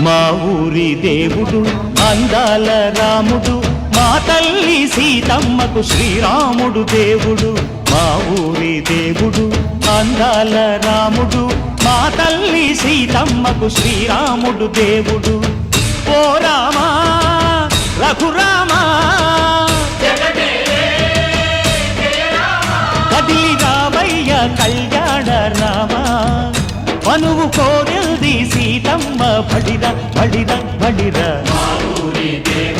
మా ఊరి దేవుడు అందాల రాముడు, మా తల్లి సీతమ్మకు శ్రీరాముడు దేవుడు. మా ఊరి దేవుడు అందాల రాముడు, మా తల్లి సీతమ్మకు శ్రీరాముడు దేవుడు. ఓ రామా రఘురామా కదిలి రామయ్య కళ్యాణ రామా, మనువు కోరెల్ది సీతమ్మ బడిర బడిర బడిర. మా ఊరి దేవుడు